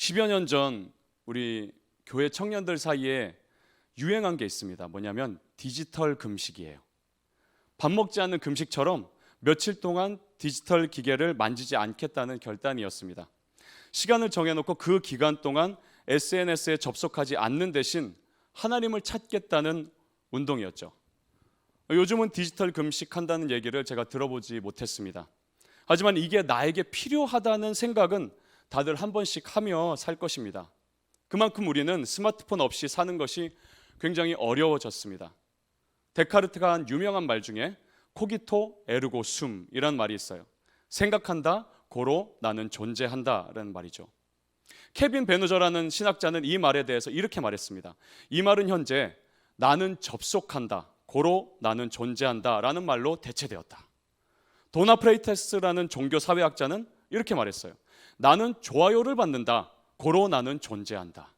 10여 년 전 우리 교회 청년들 사이에 유행한 게 있습니다. 뭐냐면 디지털 금식이에요. 밥 먹지 않는 금식처럼 며칠 동안 디지털 기계를 만지지 않겠다는 결단이었습니다. 시간을 정해놓고 그 기간 동안 SNS에 접속하지 않는 대신 하나님을 찾겠다는 운동이었죠. 요즘은 디지털 금식한다는 얘기를 제가 들어보지 못했습니다. 하지만 이게 나에게 필요하다는 생각은 다들 한 번씩 하며 살 것입니다. 그만큼 우리는 스마트폰 없이 사는 것이 굉장히 어려워졌습니다. 데카르트가 한 유명한 말 중에 코기토 에르고 숨이란 말이 있어요. 생각한다, 고로 나는 존재한다라는 말이죠. 케빈 베누저라는 신학자는 이 말에 대해서 이렇게 말했습니다. 이 말은 현재 나는 접속한다, 고로 나는 존재한다 라는 말로 대체되었다. 도나 프레이테스라는 종교사회학자는 이렇게 말했어요. 나는 좋아요를 받는다, 고로 나는 존재한다.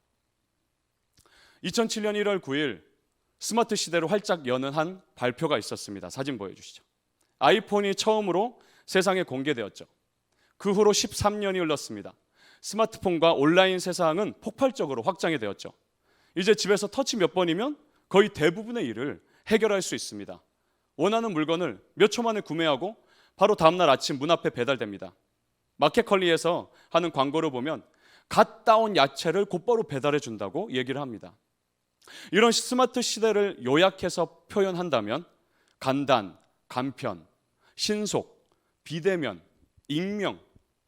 2007년 1월 9일 스마트 시대를 활짝 여는 한 발표가 있었습니다. 사진 보여주시죠. 아이폰이 처음으로 세상에 공개되었죠. 그 후로 13년이 흘렀습니다. 스마트폰과 온라인 세상은 폭발적으로 확장이 되었죠. 이제 집에서 터치 몇 번이면 거의 대부분의 일을 해결할 수 있습니다. 원하는 물건을 몇 초 만에 구매하고 바로 다음날 아침 문 앞에 배달됩니다. 마켓컬리에서 하는 광고를 보면 갓 따온 야채를 곧바로 배달해 준다고 얘기를 합니다. 이런 스마트 시대를 요약해서 표현한다면 간단, 간편, 신속, 비대면, 익명,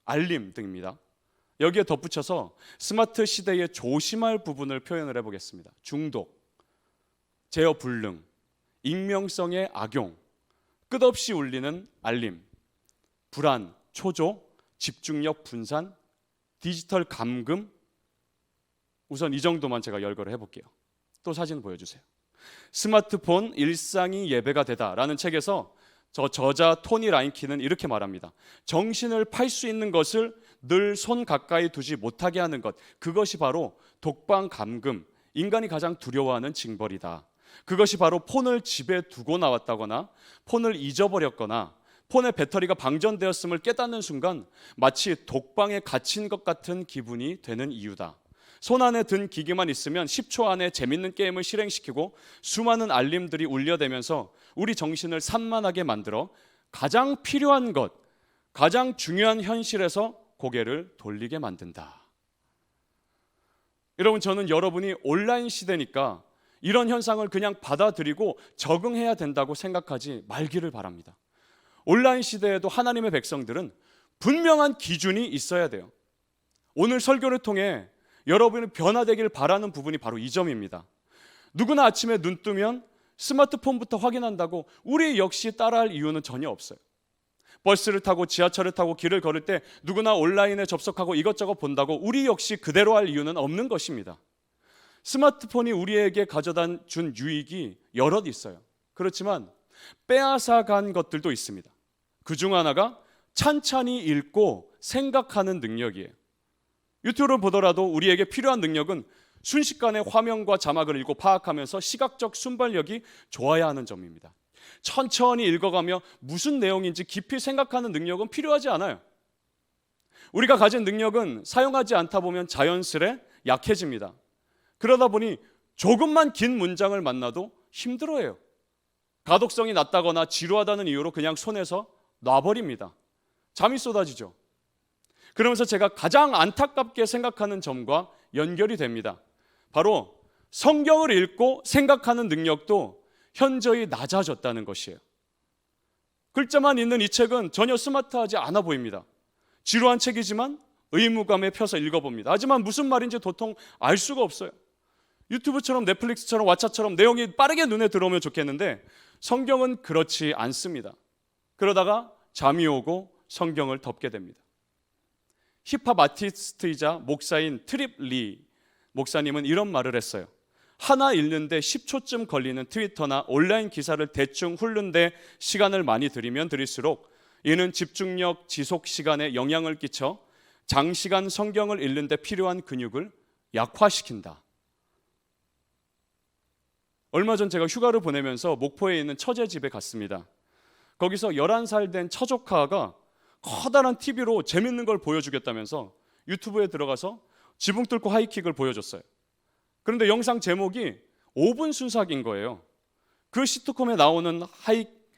알림 등입니다. 여기에 덧붙여서 스마트 시대의 조심할 부분을 표현을 해보겠습니다. 중독, 제어 불능, 익명성의 악용, 끝없이 울리는 알림, 불안, 초조, 집중력 분산, 디지털 감금. 우선 이 정도만 제가 열거를 해볼게요. 또 사진 보여주세요. 스마트폰 일상이 예배가 되다라는 책에서 저자 토니 라인키는 이렇게 말합니다. 정신을 팔 수 있는 것을 늘 손 가까이 두지 못하게 하는 것, 그것이 바로 독방 감금, 인간이 가장 두려워하는 징벌이다. 그것이 바로 폰을 집에 두고 나왔다거나 폰을 잊어버렸거나 폰의 배터리가 방전되었음을 깨닫는 순간 마치 독방에 갇힌 것 같은 기분이 되는 이유다. 손 안에 든 기기만 있으면 10초 안에 재밌는 게임을 실행시키고 수많은 알림들이 울려대면서 우리 정신을 산만하게 만들어 가장 필요한 것, 가장 중요한 현실에서 고개를 돌리게 만든다. 여러분, 저는 여러분이 온라인 시대니까 이런 현상을 그냥 받아들이고 적응해야 된다고 생각하지 말기를 바랍니다. 온라인 시대에도 하나님의 백성들은 분명한 기준이 있어야 돼요. 오늘 설교를 통해 여러분이 변화되길 바라는 부분이 바로 이 점입니다. 누구나 아침에 눈 뜨면 스마트폰부터 확인한다고 우리 역시 따라할 이유는 전혀 없어요. 버스를 타고 지하철을 타고 길을 걸을 때 누구나 온라인에 접속하고 이것저것 본다고 우리 역시 그대로 할 이유는 없는 것입니다. 스마트폰이 우리에게 가져다 준 유익이 여럿 있어요. 그렇지만 빼앗아간 것들도 있습니다. 그중 하나가 찬찬히 읽고 생각하는 능력이에요. 유튜브를 보더라도 우리에게 필요한 능력은 순식간에 화면과 자막을 읽고 파악하면서 시각적 순발력이 좋아야 하는 점입니다. 천천히 읽어가며 무슨 내용인지 깊이 생각하는 능력은 필요하지 않아요. 우리가 가진 능력은 사용하지 않다 보면 자연스레 약해집니다. 그러다 보니 조금만 긴 문장을 만나도 힘들어해요. 가독성이 낮다거나 지루하다는 이유로 그냥 손에서 놔버립니다. 잠이 쏟아지죠. 그러면서 제가 가장 안타깝게 생각하는 점과 연결이 됩니다. 바로 성경을 읽고 생각하는 능력도 현저히 낮아졌다는 것이에요. 글자만 있는 이 책은 전혀 스마트하지 않아 보입니다. 지루한 책이지만 의무감에 펴서 읽어봅니다. 하지만 무슨 말인지 도통 알 수가 없어요. 유튜브처럼 넷플릭스처럼 왓챠처럼 내용이 빠르게 눈에 들어오면 좋겠는데 성경은 그렇지 않습니다. 그러다가 잠이 오고 성경을 덮게 됩니다. 힙합 아티스트이자 목사인 트립 리 목사님은 이런 말을 했어요. 하나 읽는데 10초쯤 걸리는 트위터나 온라인 기사를 대충 훑는데 시간을 많이 들이면 들일수록 이는 집중력 지속 시간에 영향을 끼쳐 장시간 성경을 읽는데 필요한 근육을 약화시킨다. 얼마 전 제가 휴가를 보내면서 목포에 있는 처제 집에 갔습니다. 거기서 11살 된 처조카가 커다란 TV로 재밌는 걸 보여주겠다면서 유튜브에 들어가서 지붕 뚫고 하이킥을 보여줬어요. 그런데 영상 제목이 5분 순삭인 거예요. 그 시트콤에 나오는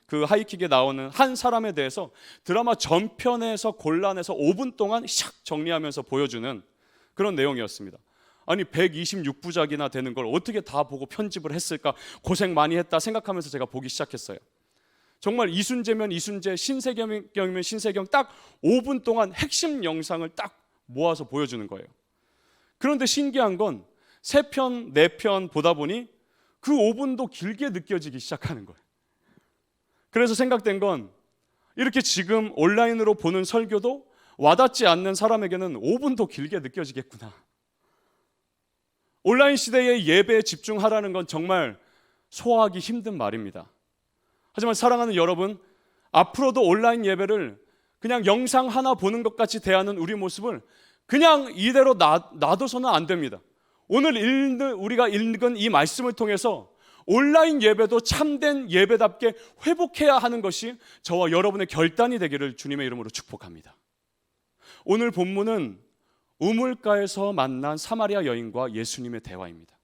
하이킥에 나오는 한 사람에 대해서 드라마 전편에서 골라내서 5분 동안 샥 정리하면서 보여주는 그런 내용이었습니다. 아니 126부작이나 되는 걸 어떻게 다 보고 편집을 했을까, 고생 많이 했다 생각하면서 제가 보기 시작했어요. 정말 이순재면 이순재, 신세경이면 신세경, 딱 5분 동안 핵심 영상을 딱 모아서 보여주는 거예요. 그런데 신기한 건 3편, 4편 보다 보니 그 5분도 길게 느껴지기 시작하는 거예요. 그래서 생각된 건 이렇게 지금 온라인으로 보는 설교도 와닿지 않는 사람에게는 5분도 길게 느껴지겠구나. 온라인 시대의 예배에 집중하라는 건 정말 소화하기 힘든 말입니다. 하지만 사랑하는 여러분, 앞으로도 온라인 예배를 그냥 영상 하나 보는 것 같이 대하는 우리 모습을 그냥 이대로 놔둬서는 안 됩니다. 오늘 우리가 읽은 이 말씀을 통해서 온라인 예배도 참된 예배답게 회복해야 하는 것이 저와 여러분의 결단이 되기를 주님의 이름으로 축복합니다. 오늘 본문은 우물가에서 만난 사마리아 여인과 예수님의 대화입니다.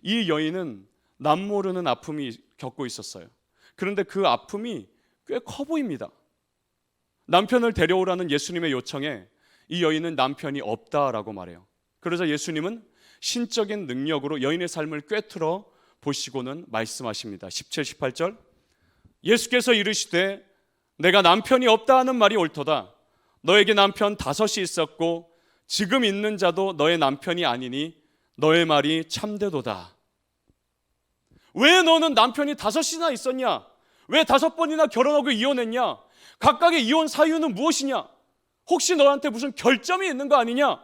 이 여인은 남모르는 아픔이 겪고 있었어요. 그런데 그 아픔이 꽤 커 보입니다. 남편을 데려오라는 예수님의 요청에 이 여인은 남편이 없다라고 말해요. 그러자 예수님은 신적인 능력으로 여인의 삶을 꿰뚫어 보시고는 말씀하십니다. 17, 18절 예수께서 이르시되 내가 남편이 없다 하는 말이 옳도다. 너에게 남편 5이 있었고 지금 있는 자도 너의 남편이 아니니 너의 말이 참되도다. 왜 너는 남편이 5이나 있었냐? 왜 5번이나 결혼하고 이혼했냐? 각각의 이혼 사유는 무엇이냐? 혹시 너한테 무슨 결점이 있는 거 아니냐?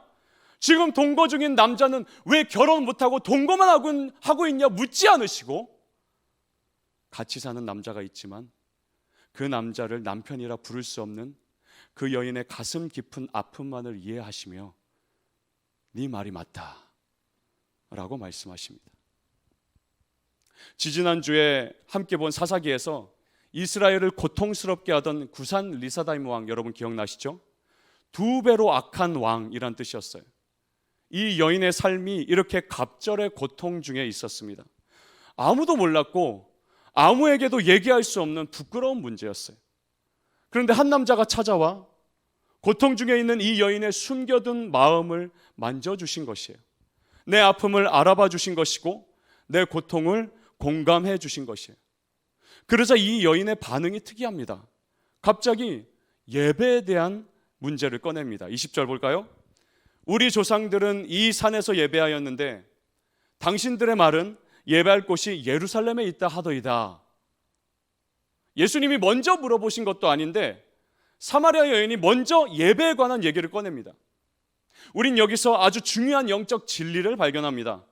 지금 동거 중인 남자는 왜 결혼 못하고 동거만 하고 있냐 묻지 않으시고, 같이 사는 남자가 있지만 그 남자를 남편이라 부를 수 없는 그 여인의 가슴 깊은 아픔만을 이해하시며 네 말이 맞다 라고 말씀하십니다. 지지난주에 함께 본 사사기에서 이스라엘을 고통스럽게 하던 구산 리사다임 왕 여러분 기억나시죠? 2배로 악한 왕이란 뜻이었어요. 이 여인의 삶이 이렇게 갑절의 고통 중에 있었습니다. 아무도 몰랐고 아무에게도 얘기할 수 없는 부끄러운 문제였어요. 그런데 한 남자가 찾아와 고통 중에 있는 이 여인의 숨겨둔 마음을 만져주신 것이에요. 내 아픔을 알아봐 주신 것이고 내 고통을 공감해 주신 것이에요. 그러자 이 여인의 반응이 특이합니다. 갑자기 예배에 대한 문제를 꺼냅니다. 20절 볼까요? 우리 조상들은 이 산에서 예배하였는데 당신들의 말은 예배할 곳이 예루살렘에 있다 하더이다. 예수님이 먼저 물어보신 것도 아닌데 사마리아 여인이 먼저 예배에 관한 얘기를 꺼냅니다. 우린 여기서 아주 중요한 영적 진리를 발견합니다.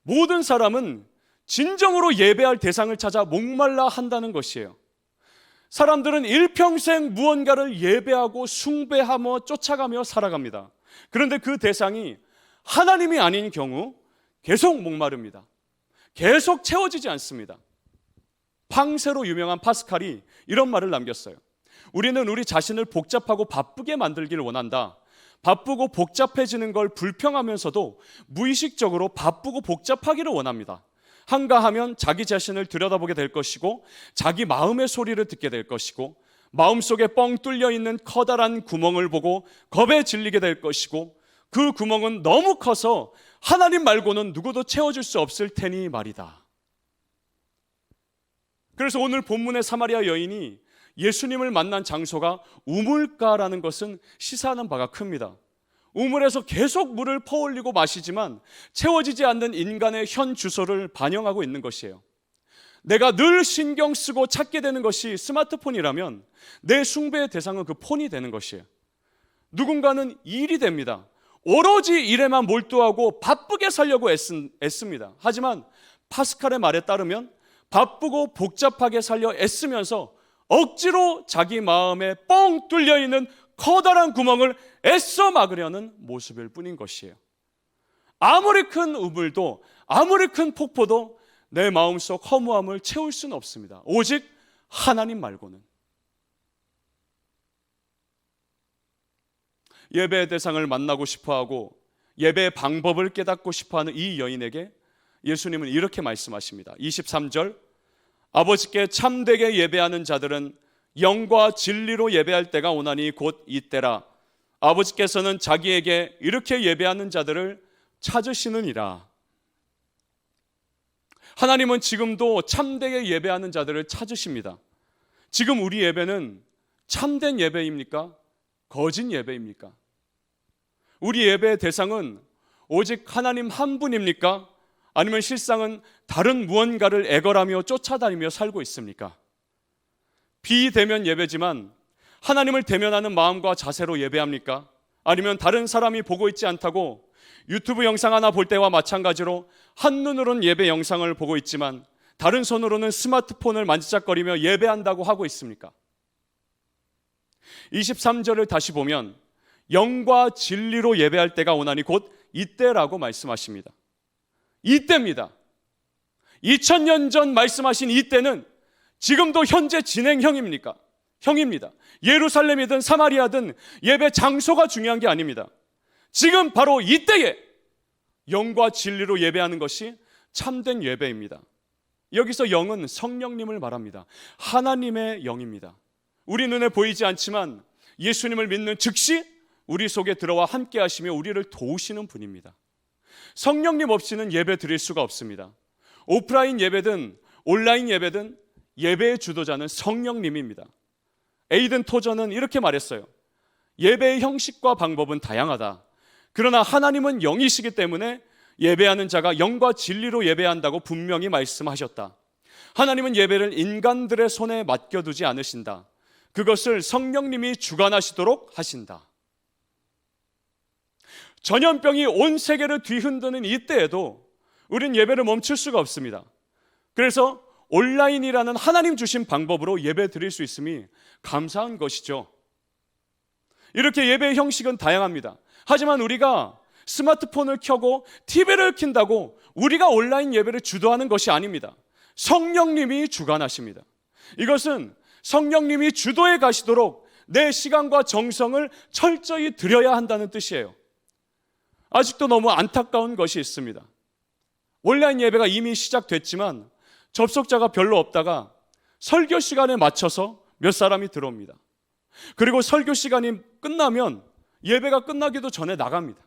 모든 사람은 진정으로 예배할 대상을 찾아 목말라 한다는 것이에요. 사람들은 일평생 무언가를 예배하고 숭배하며 쫓아가며 살아갑니다. 그런데 그 대상이 하나님이 아닌 경우 계속 목마릅니다. 계속 채워지지 않습니다. 팡세로 유명한 파스칼이 이런 말을 남겼어요. 우리는 우리 자신을 복잡하고 바쁘게 만들기를 원한다. 바쁘고 복잡해지는 걸 불평하면서도 무의식적으로 바쁘고 복잡하기를 원합니다. 한가하면 자기 자신을 들여다보게 될 것이고 자기 마음의 소리를 듣게 될 것이고 마음속에 뻥 뚫려 있는 커다란 구멍을 보고 겁에 질리게 될 것이고 그 구멍은 너무 커서 하나님 말고는 누구도 채워줄 수 없을 테니 말이다. 그래서 오늘 본문의 사마리아 여인이 예수님을 만난 장소가 우물가라는 것은 시사하는 바가 큽니다. 우물에서 계속 물을 퍼올리고 마시지만 채워지지 않는 인간의 현 주소를 반영하고 있는 것이에요. 내가 늘 신경 쓰고 찾게 되는 것이 스마트폰이라면 내 숭배의 대상은 그 폰이 되는 것이에요. 누군가는 일이 됩니다. 오로지 일에만 몰두하고 바쁘게 살려고 애씁니다. 하지만 파스칼의 말에 따르면 바쁘고 복잡하게 살려 애쓰면서 억지로 자기 마음에 뻥 뚫려 있는 커다란 구멍을 애써 막으려는 모습일 뿐인 것이에요. 아무리 큰 우물도 아무리 큰 폭포도 내 마음속 허무함을 채울 수는 없습니다. 오직 하나님 말고는. 예배의 대상을 만나고 싶어하고 예배의 방법을 깨닫고 싶어하는 이 여인에게 예수님은 이렇게 말씀하십니다. 23절, 아버지께 참되게 예배하는 자들은 영과 진리로 예배할 때가 오나니 곧 이때라. 아버지께서는 자기에게 이렇게 예배하는 자들을 찾으시느니라. 하나님은 지금도 참되게 예배하는 자들을 찾으십니다. 지금 우리 예배는 참된 예배입니까? 거짓 예배입니까? 우리 예배의 대상은 오직 하나님 한 분입니까? 아니면 실상은 다른 무언가를 애걸하며 쫓아다니며 살고 있습니까? 비대면 예배지만 하나님을 대면하는 마음과 자세로 예배합니까? 아니면 다른 사람이 보고 있지 않다고 유튜브 영상 하나 볼 때와 마찬가지로 한눈으로는 예배 영상을 보고 있지만 다른 손으로는 스마트폰을 만지작거리며 예배한다고 하고 있습니까? 23절을 다시 보면 영과 진리로 예배할 때가 오나니 곧 이때라고 말씀하십니다. 이때입니다. 2000년 전 말씀하신 이때는 지금도 현재 진행형입니까? 형입니다. 예루살렘이든 사마리아든 예배 장소가 중요한 게 아닙니다. 지금 바로 이때에 영과 진리로 예배하는 것이 참된 예배입니다. 여기서 영은 성령님을 말합니다. 하나님의 영입니다. 우리 눈에 보이지 않지만 예수님을 믿는 즉시 우리 속에 들어와 함께 하시며 우리를 도우시는 분입니다. 성령님 없이는 예배 드릴 수가 없습니다. 오프라인 예배든 온라인 예배든 예배의 주도자는 성령님입니다. 에이든 토저는 이렇게 말했어요. 예배의 형식과 방법은 다양하다. 그러나 하나님은 영이시기 때문에 예배하는 자가 영과 진리로 예배한다고 분명히 말씀하셨다. 하나님은 예배를 인간들의 손에 맡겨두지 않으신다. 그것을 성령님이 주관하시도록 하신다. 전염병이 온 세계를 뒤흔드는 이때에도 우린 예배를 멈출 수가 없습니다. 그래서 온라인이라는 하나님 주신 방법으로 예배 드릴 수 있음이 감사한 것이죠. 이렇게 예배의 형식은 다양합니다. 하지만 우리가 스마트폰을 켜고 TV를 킨다고 우리가 온라인 예배를 주도하는 것이 아닙니다. 성령님이 주관하십니다. 이것은 성령님이 주도해 가시도록 내 시간과 정성을 철저히 들여야 한다는 뜻이에요. 아직도 너무 안타까운 것이 있습니다. 온라인 예배가 이미 시작됐지만 접속자가 별로 없다가 설교 시간에 맞춰서 몇 사람이 들어옵니다. 그리고 설교 시간이 끝나면 예배가 끝나기도 전에 나갑니다.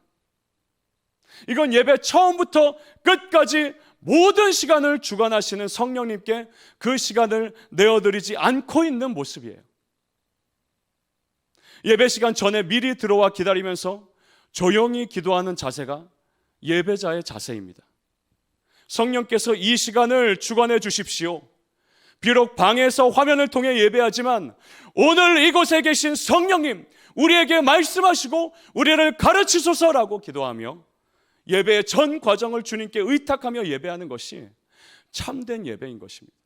이건 예배 처음부터 끝까지 모든 시간을 주관하시는 성령님께 그 시간을 내어드리지 않고 있는 모습이에요. 예배 시간 전에 미리 들어와 기다리면서 조용히 기도하는 자세가 예배자의 자세입니다. 성령께서 이 시간을 주관해 주십시오. 비록 방에서 화면을 통해 예배하지만 오늘 이곳에 계신 성령님, 우리에게 말씀하시고 우리를 가르치소서라고 기도하며 예배의 전 과정을 주님께 의탁하며 예배하는 것이 참된 예배인 것입니다.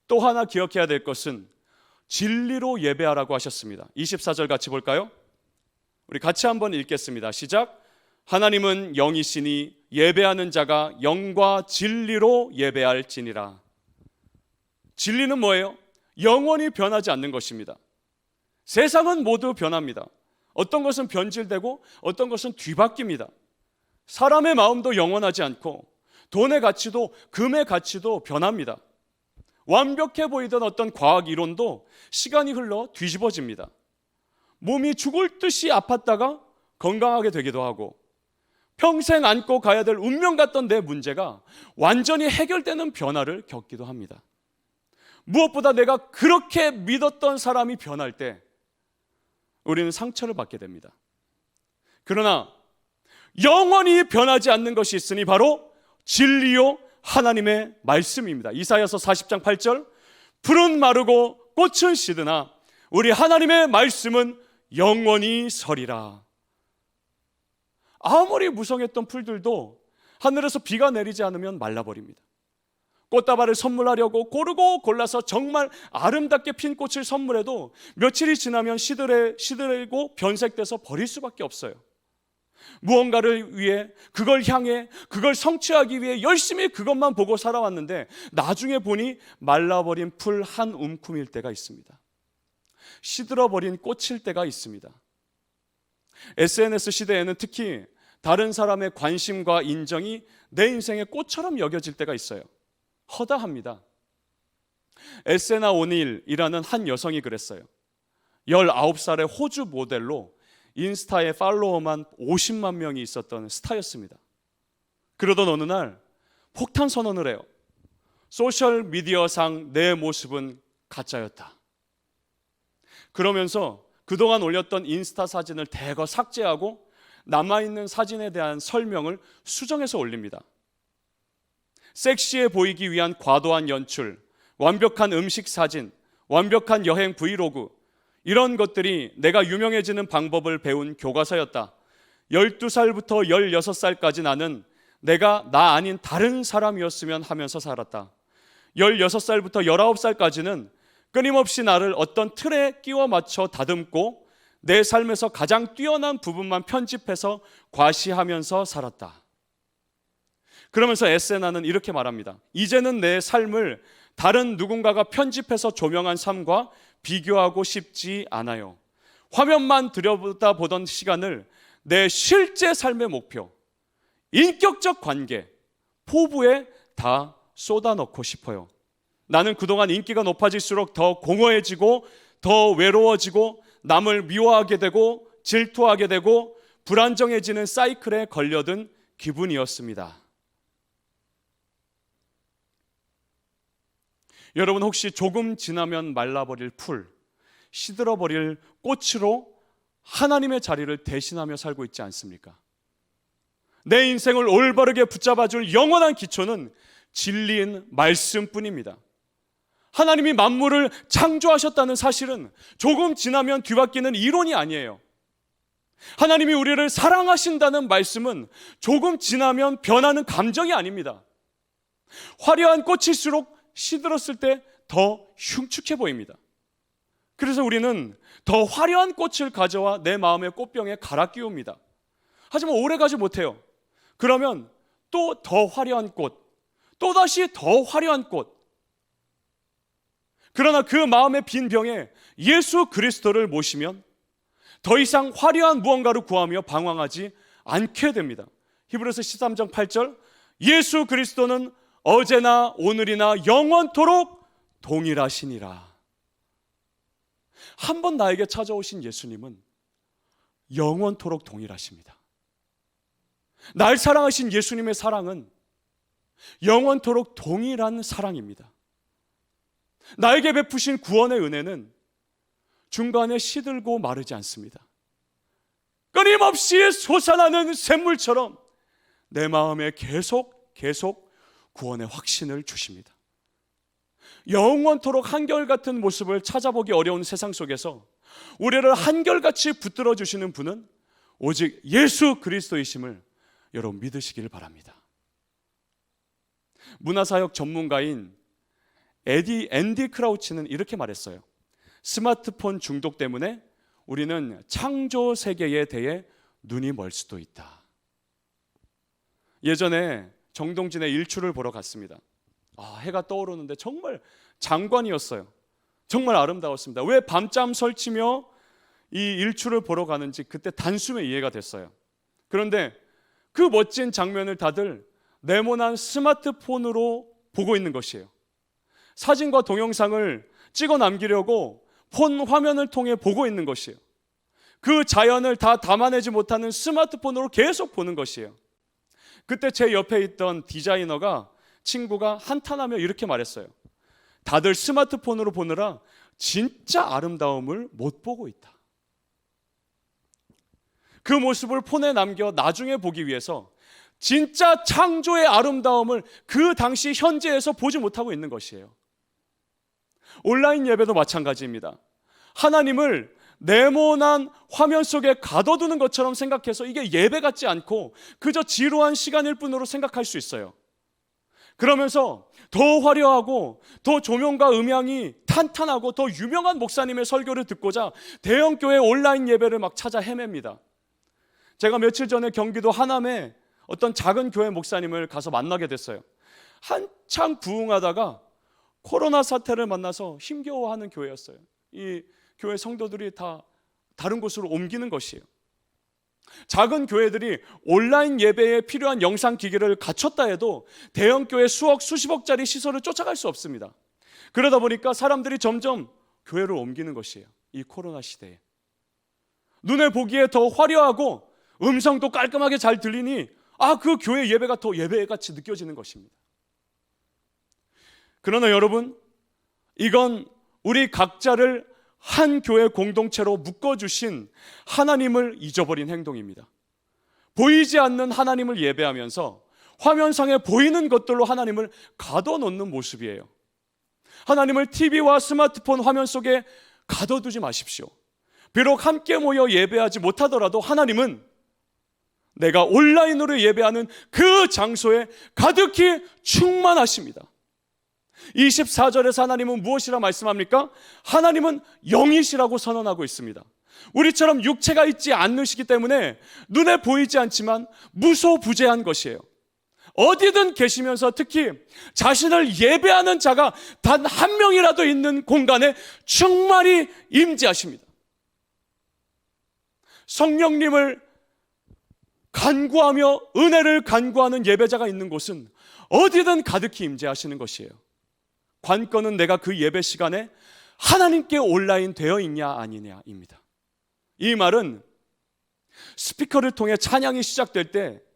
또 하나 기억해야 될 것은 진리로 예배하라고 하셨습니다. 24절 같이 볼까요? 우리 같이 한번 읽겠습니다. 시작. 하나님은 영이시니 예배하는 자가 영과 진리로 예배할지니라. 진리는 뭐예요? 영원히 변하지 않는 것입니다. 세상은 모두 변합니다. 어떤 것은 변질되고 어떤 것은 뒤바뀝니다. 사람의 마음도 영원하지 않고 돈의 가치도 금의 가치도 변합니다. 완벽해 보이던 어떤 과학 이론도 시간이 흘러 뒤집어집니다. 몸이 죽을 듯이 아팠다가 건강하게 되기도 하고 평생 안고 가야 될 운명 같던 내 문제가 완전히 해결되는 변화를 겪기도 합니다. 무엇보다 내가 그렇게 믿었던 사람이 변할 때 우리는 상처를 받게 됩니다. 그러나 영원히 변하지 않는 것이 있으니 바로 진리요 하나님의 말씀입니다. 이사야서 40장 8절 풀은 마르고 꽃은 시드나 우리 하나님의 말씀은 영원히 서리라. 아무리 무성했던 풀들도 하늘에서 비가 내리지 않으면 말라버립니다. 꽃다발을 선물하려고 고르고 골라서 정말 아름답게 핀 꽃을 선물해도 며칠이 지나면 시들고 변색돼서 버릴 수밖에 없어요. 무언가를 위해, 그걸 향해, 그걸 성취하기 위해 열심히 그것만 보고 살아왔는데 나중에 보니 말라버린 풀 한 움큼일 때가 있습니다. 시들어버린 꽃일 때가 있습니다. SNS 시대에는 특히 다른 사람의 관심과 인정이 내 인생의 꽃처럼 여겨질 때가 있어요. 허다합니다. 에세나 오닐이라는 한 여성이 그랬어요. 19살의 호주 모델로 인스타에 팔로워만 50만 명이 있었던 스타였습니다. 그러던 어느 날 폭탄 선언을 해요. 소셜미디어상 내 모습은 가짜였다. 그러면서 그동안 올렸던 인스타 사진을 대거 삭제하고 남아있는 사진에 대한 설명을 수정해서 올립니다. 섹시해 보이기 위한 과도한 연출, 완벽한 음식 사진, 완벽한 여행 브이로그, 이런 것들이 내가 유명해지는 방법을 배운 교과서였다. 12살부터 16살까지 나는 내가 나 아닌 다른 사람이었으면 하면서 살았다. 16살부터 19살까지는 끊임없이 나를 어떤 틀에 끼워 맞춰 다듬고 내 삶에서 가장 뛰어난 부분만 편집해서 과시하면서 살았다. 그러면서 에세나는 이렇게 말합니다. 이제는 내 삶을 다른 누군가가 편집해서 조명한 삶과 비교하고 싶지 않아요. 화면만 들여다보던 시간을 내 실제 삶의 목표, 인격적 관계, 포부에 다 쏟아넣고 싶어요. 나는 그동안 인기가 높아질수록 더 공허해지고 더 외로워지고 남을 미워하게 되고 질투하게 되고 불안정해지는 사이클에 걸려든 기분이었습니다. 여러분, 혹시 조금 지나면 말라버릴 풀, 시들어버릴 꽃으로 하나님의 자리를 대신하며 살고 있지 않습니까? 내 인생을 올바르게 붙잡아줄 영원한 기초는 진리인 말씀뿐입니다. 하나님이 만물을 창조하셨다는 사실은 조금 지나면 뒤바뀌는 이론이 아니에요. 하나님이 우리를 사랑하신다는 말씀은 조금 지나면 변하는 감정이 아닙니다. 화려한 꽃일수록 시들었을 때 더 흉측해 보입니다. 그래서 우리는 더 화려한 꽃을 가져와 내 마음의 꽃병에 갈아 끼웁니다. 하지만 오래 가지 못해요. 그러면 또 더 화려한 꽃, 또다시 더 화려한 꽃. 그러나 그 마음의 빈 병에 예수 그리스도를 모시면 더 이상 화려한 무언가를 구하며 방황하지 않게 됩니다. 히브리서 13장 8절, 예수 그리스도는 어제나 오늘이나 영원토록 동일하시니라. 한 번 나에게 찾아오신 예수님은 영원토록 동일하십니다. 날 사랑하신 예수님의 사랑은 영원토록 동일한 사랑입니다. 나에게 베푸신 구원의 은혜는 중간에 시들고 마르지 않습니다. 끊임없이 솟아나는 샘물처럼 내 마음에 계속 구원의 확신을 주십니다. 영원토록 한결같은 모습을 찾아보기 어려운 세상 속에서 우리를 한결같이 붙들어 주시는 분은 오직 예수 그리스도이심을 여러분 믿으시길 바랍니다. 문화사역 전문가인 앤디 크라우치는 이렇게 말했어요. 스마트폰 중독 때문에 우리는 창조 세계에 대해 눈이 멀 수도 있다. 예전에 정동진의 일출을 보러 갔습니다. 해가 떠오르는데 정말 장관이었어요. 정말 아름다웠습니다. 왜 밤잠 설치며 이 일출을 보러 가는지 그때 단숨에 이해가 됐어요. 그런데 그 멋진 장면을 다들 네모난 스마트폰으로 보고 있는 것이에요. 사진과 동영상을 찍어 남기려고 폰 화면을 통해 보고 있는 것이에요. 그 자연을 다 담아내지 못하는 스마트폰으로 계속 보는 것이에요. 그때 제 옆에 있던 디자이너가 친구가 한탄하며 이렇게 말했어요. 다들 스마트폰으로 보느라 진짜 아름다움을 못 보고 있다. 그 모습을 폰에 남겨 나중에 보기 위해서 진짜 창조의 아름다움을 그 당시 현재에서 보지 못하고 있는 것이에요. 온라인 예배도 마찬가지입니다. 하나님을 네모난 화면 속에 가둬두는 것처럼 생각해서 이게 예배 같지 않고 그저 지루한 시간일 뿐으로 생각할 수 있어요. 그러면서 더 화려하고 더 조명과 음향이 탄탄하고 더 유명한 목사님의 설교를 듣고자 대형교회 온라인 예배를 막 찾아 헤맵니다. 제가 며칠 전에 경기도 하남에 어떤 작은 교회 목사님을 가서 만나게 됐어요. 한창 부흥하다가 코로나 사태를 만나서 힘겨워하는 교회였어요. 이 교회 성도들이 다 다른 곳으로 옮기는 것이에요. 작은 교회들이 온라인 예배에 필요한 영상 기기를 갖췄다 해도 대형 교회 수억 수십억짜리 시설을 쫓아갈 수 없습니다. 그러다 보니까 사람들이 점점 교회를 옮기는 것이에요. 이 코로나 시대에 눈에 보기에 더 화려하고 음성도 깔끔하게 잘 들리니 그 교회 예배가 더 예배같이 느껴지는 것입니다. 그러나 여러분, 이건 우리 각자를 한 교회 공동체로 묶어주신 하나님을 잊어버린 행동입니다. 보이지 않는 하나님을 예배하면서 화면상에 보이는 것들로 하나님을 가둬놓는 모습이에요. 하나님을 TV와 스마트폰 화면 속에 가둬두지 마십시오. 비록 함께 모여 예배하지 못하더라도 하나님은 내가 온라인으로 예배하는 그 장소에 가득히 충만하십니다. 24절에서 하나님은 무엇이라 말씀합니까? 하나님은 영이시라고 선언하고 있습니다. 우리처럼 육체가 있지 않으시기 때문에 눈에 보이지 않지만 무소부재한 것이에요. 어디든 계시면서 특히 자신을 예배하는 자가 단 한 명이라도 있는 공간에 충만히 임재하십니다. 성령님을 간구하며 은혜를 간구하는 예배자가 있는 곳은 어디든 가득히 임재하시는 것이에요. 관건은 내가 그 예배 시간에 하나님께 온라인 되어 있냐 아니냐입니다. 이 말은 스피커를 통해 찬양이 시작될 때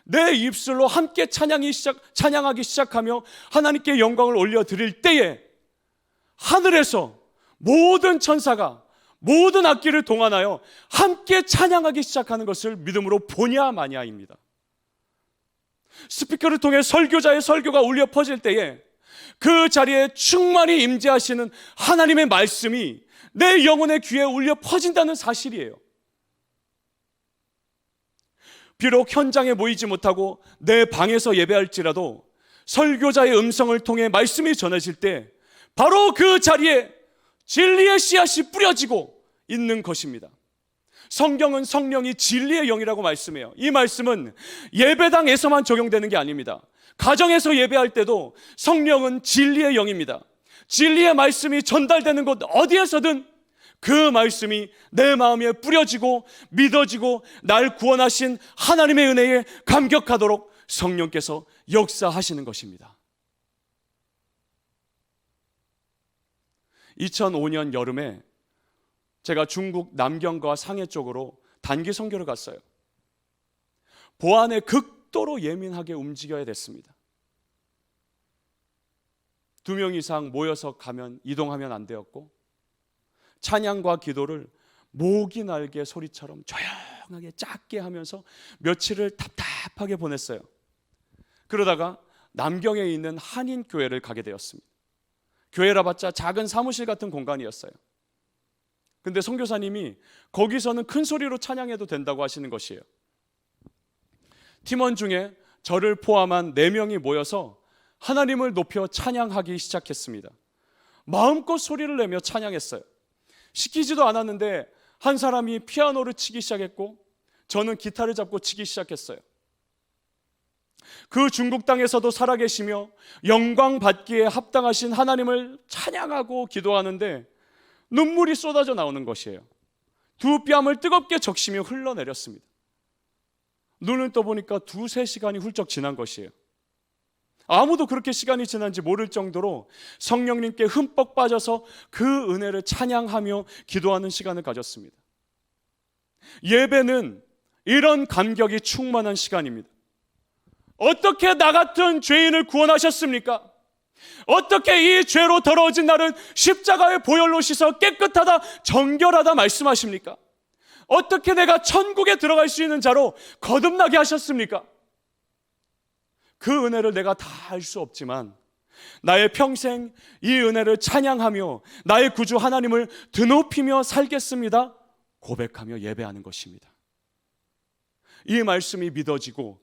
내 입술로 함께 찬양하기 시작하며 하나님께 영광을 올려드릴 때에 하늘에서 모든 천사가 모든 악기를 동원하여 함께 찬양하기 시작하는 것을 믿음으로 보냐 마냐입니다. 스피커를 통해 설교자의 설교가 울려 퍼질 때에 그 자리에 충만히 임재하시는 하나님의 말씀이 내 영혼의 귀에 울려 퍼진다는 사실이에요. 비록 현장에 모이지 못하고 내 방에서 예배할지라도 설교자의 음성을 통해 말씀이 전해질 때 바로 그 자리에 진리의 씨앗이 뿌려지고 있는 것입니다. 성경은 성령이 진리의 영이라고 말씀해요. 이 말씀은 예배당에서만 적용되는 게 아닙니다. 가정에서 예배할 때도 성령은 진리의 영입니다. 진리의 말씀이 전달되는 곳 어디에서든 그 말씀이 내 마음에 뿌려지고 믿어지고 날 구원하신 하나님의 은혜에 감격하도록 성령께서 역사하시는 것입니다. 2005년 여름에 제가 중국 남경과 상해 쪽으로 단기 선교를 갔어요. 보안에 극도로 예민하게 움직여야 됐습니다. 2명 이상 모여서 이동하면 안 되었고, 찬양과 기도를 모기 날개 소리처럼 조용하게 작게 하면서 며칠을 답답하게 보냈어요. 그러다가 남경에 있는 한인 교회를 가게 되었습니다. 교회라 봤자 작은 사무실 같은 공간이었어요. 근데 선교사님이 거기서는 큰 소리로 찬양해도 된다고 하시는 것이에요. 팀원 중에 저를 포함한 4명이 모여서 하나님을 높여 찬양하기 시작했습니다. 마음껏 소리를 내며 찬양했어요. 시키지도 않았는데 한 사람이 피아노를 치기 시작했고 저는 기타를 잡고 치기 시작했어요. 그 중국 땅에서도 살아계시며 영광 받기에 합당하신 하나님을 찬양하고 기도하는데 눈물이 쏟아져 나오는 것이에요. 두 뺨을 뜨겁게 적시며 흘러내렸습니다. 눈을 떠보니까 2-3시간이 훌쩍 지난 것이에요. 아무도 그렇게 시간이 지난지 모를 정도로 성령님께 흠뻑 빠져서 그 은혜를 찬양하며 기도하는 시간을 가졌습니다. 예배는 이런 감격이 충만한 시간입니다. 어떻게 나 같은 죄인을 구원하셨습니까? 어떻게 이 죄로 더러워진 나를 십자가의 보혈로 씻어 깨끗하다 정결하다 말씀하십니까? 어떻게 내가 천국에 들어갈 수 있는 자로 거듭나게 하셨습니까? 그 은혜를 내가 다 알 수 없지만 나의 평생 이 은혜를 찬양하며 나의 구주 하나님을 드높이며 살겠습니다 고백하며 예배하는 것입니다. 이 말씀이 믿어지고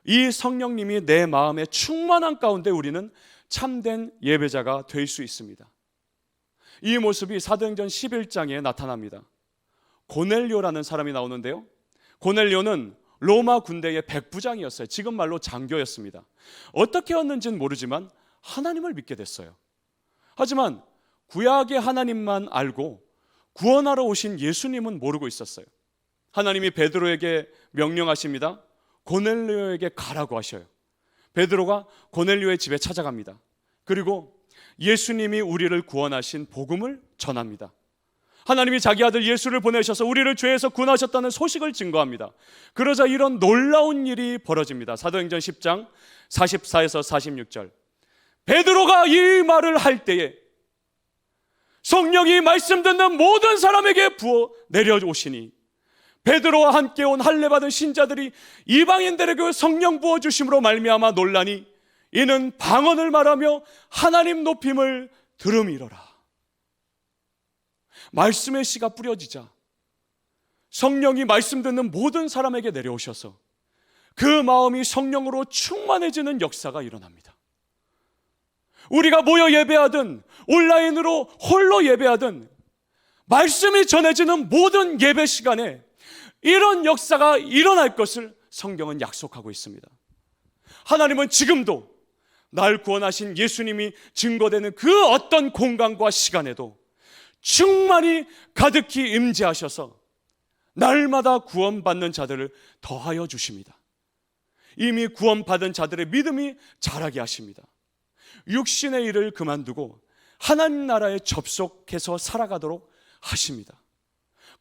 이 성령님이 내 마음에 충만한 가운데 우리는 참된 예배자가 될 수 있습니다. 이 모습이 사도행전 11장에 나타납니다. 고넬료라는 사람이 나오는데요, 고넬료는 로마 군대의 백부장이었어요. 지금 말로 장교였습니다. 어떻게 왔는지는 모르지만 하나님을 믿게 됐어요. 하지만 구약의 하나님만 알고 구원하러 오신 예수님은 모르고 있었어요. 하나님이 베드로에게 명령하십니다. 고넬료에게 가라고 하셔요. 베드로가 고넬료의 집에 찾아갑니다. 그리고 예수님이 우리를 구원하신 복음을 전합니다. 하나님이 자기 아들 예수를 보내셔서 우리를 죄에서 구원하셨다는 소식을 증거합니다. 그러자 이런 놀라운 일이 벌어집니다. 사도행전 10장 44에서 46절. 베드로가 이 말을 할 때에 성령이 말씀 듣는 모든 사람에게 부어 내려오시니 베드로와 함께 온 할례 받은 신자들이 이방인들에게 성령 부어 주심으로 말미암아 놀라니 이는 방언을 말하며 하나님 높임을 들음이로라. 말씀의 씨가 뿌려지자 성령이 말씀 듣는 모든 사람에게 내려오셔서 그 마음이 성령으로 충만해지는 역사가 일어납니다. 우리가 모여 예배하든 온라인으로 홀로 예배하든 말씀이 전해지는 모든 예배 시간에 이런 역사가 일어날 것을 성경은 약속하고 있습니다. 하나님은 지금도 날 구원하신 예수님이 증거되는 그 어떤 공간과 시간에도 충만히 가득히 임재하셔서 날마다 구원받는 자들을 더하여 주십니다. 이미 구원받은 자들의 믿음이 자라게 하십니다. 육신의 일을 그만두고 하나님 나라에 접속해서 살아가도록 하십니다.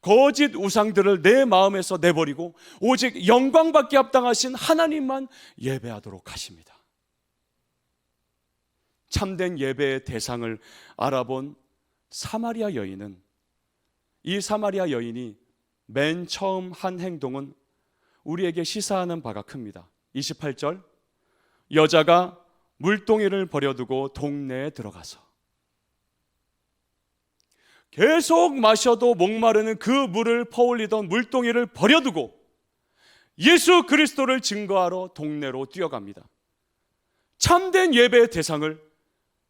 거짓 우상들을 내 마음에서 내버리고 오직 영광받게 합당하신 하나님만 예배하도록 하십니다. 참된 예배의 대상을 알아본 사마리아 여인은, 이 사마리아 여인이 맨 처음 한 행동은 우리에게 시사하는 바가 큽니다. 28절, 여자가 물동이를 버려두고 동네에 들어가서 계속 마셔도 목마르는 그 물을 퍼올리던 물동이를 버려두고 예수 그리스도를 증거하러 동네로 뛰어갑니다. 참된 예배의 대상을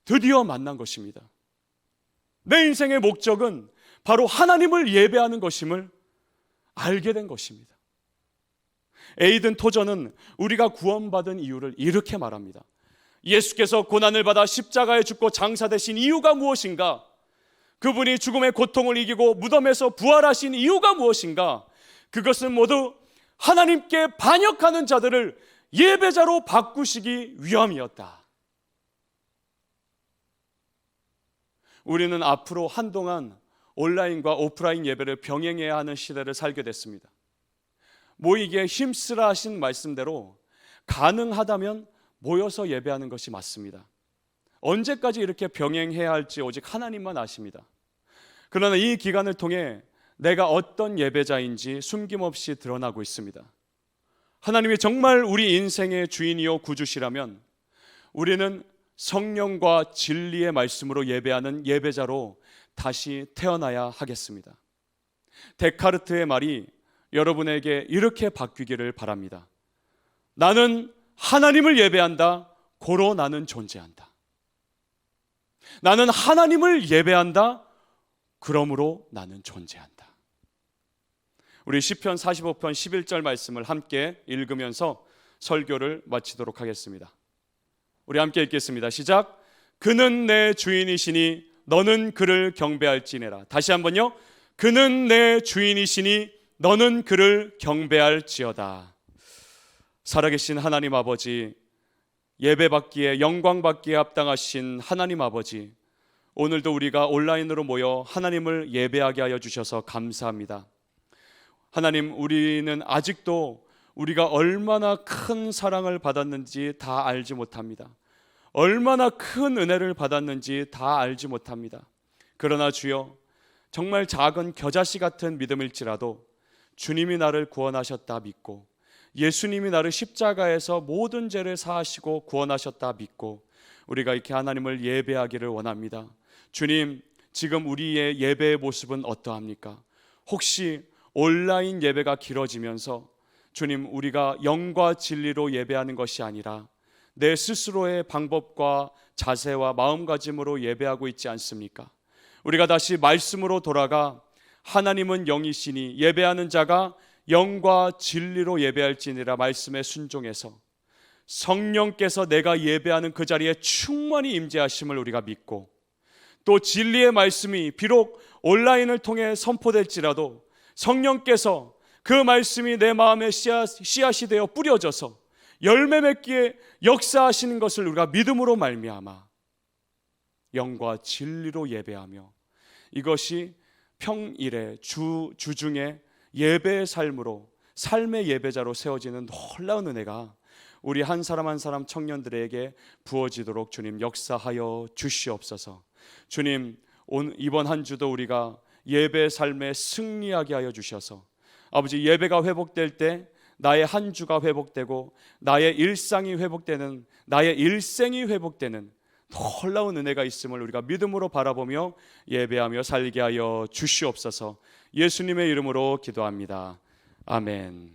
드디어 만난 것입니다. 내 인생의 목적은 바로 하나님을 예배하는 것임을 알게 된 것입니다. 에이든 토저는 우리가 구원받은 이유를 이렇게 말합니다. 예수께서 고난을 받아 십자가에 죽고 장사되신 이유가 무엇인가? 그분이 죽음의 고통을 이기고 무덤에서 부활하신 이유가 무엇인가? 그것은 모두 하나님께 반역하는 자들을 예배자로 바꾸시기 위함이었다. 우리는 앞으로 한동안 온라인과 오프라인 예배를 병행해야 하는 시대를 살게 됐습니다. 모이기에 힘쓰라 하신 말씀대로 가능하다면 모여서 예배하는 것이 맞습니다. 언제까지 이렇게 병행해야 할지 오직 하나님만 아십니다. 그러나 이 기간을 통해 내가 어떤 예배자인지 숨김없이 드러나고 있습니다. 하나님이 정말 우리 인생의 주인이요 구주시라면 우리는 성령과 진리의 말씀으로 예배하는 예배자로 다시 태어나야 하겠습니다. 데카르트의 말이 여러분에게 이렇게 바뀌기를 바랍니다. 나는 하나님을 예배한다. 고로 나는 존재한다. 나는 하나님을 예배한다. 그러므로 나는 존재한다. 우리 시편 45편 11절 말씀을 함께 읽으면서 설교를 마치도록 하겠습니다. 우리 함께 읽겠습니다. 시작. 그는 내 주인이시니 너는 그를 경배할지니라. 다시 한번요. 그는 내 주인이시니 너는 그를 경배할지어다. 살아계신 하나님 아버지, 예배받기에 영광받기에 합당하신 하나님 아버지, 오늘도 우리가 온라인으로 모여 하나님을 예배하게 하여 주셔서 감사합니다. 하나님, 우리는 아직도 우리가 얼마나 큰 사랑을 받았는지 다 알지 못합니다. 얼마나 큰 은혜를 받았는지 다 알지 못합니다. 그러나 주여, 정말 작은 겨자씨 같은 믿음일지라도 주님이 나를 구원하셨다 믿고 예수님이 나를 십자가에서 모든 죄를 사하시고 구원하셨다 믿고 우리가 이렇게 하나님을 예배하기를 원합니다. 주님, 지금 우리의 예배의 모습은 어떠합니까? 혹시 온라인 예배가 길어지면서 주님, 우리가 영과 진리로 예배하는 것이 아니라 내 스스로의 방법과 자세와 마음가짐으로 예배하고 있지 않습니까? 우리가 다시 말씀으로 돌아가 하나님은 영이시니 예배하는 자가 영과 진리로 예배할지니라 말씀에 순종해서 성령께서 내가 예배하는 그 자리에 충만히 임재하심을 우리가 믿고 또 진리의 말씀이 비록 온라인을 통해 선포될지라도 성령께서 그 말씀이 내 마음에 씨앗이 되어 뿌려져서 열매 맺기에 역사하시는 것을 우리가 믿음으로 말미암아 영과 진리로 예배하며, 이것이 평일에 주중에 예배의 삶으로, 삶의 예배자로 세워지는 놀라운 은혜가 우리 한 사람 한 사람 청년들에게 부어지도록 주님 역사하여 주시옵소서. 주님, 이번 한 주도 우리가 예배 삶에 승리하게 하여 주셔서 아버지, 예배가 회복될 때 나의 한 주가 회복되고 나의 일상이 회복되는, 나의 일생이 회복되는 놀라운 은혜가 있음을 우리가 믿음으로 바라보며 예배하며 살게 하여 주시옵소서. 예수님의 이름으로 기도합니다. 아멘.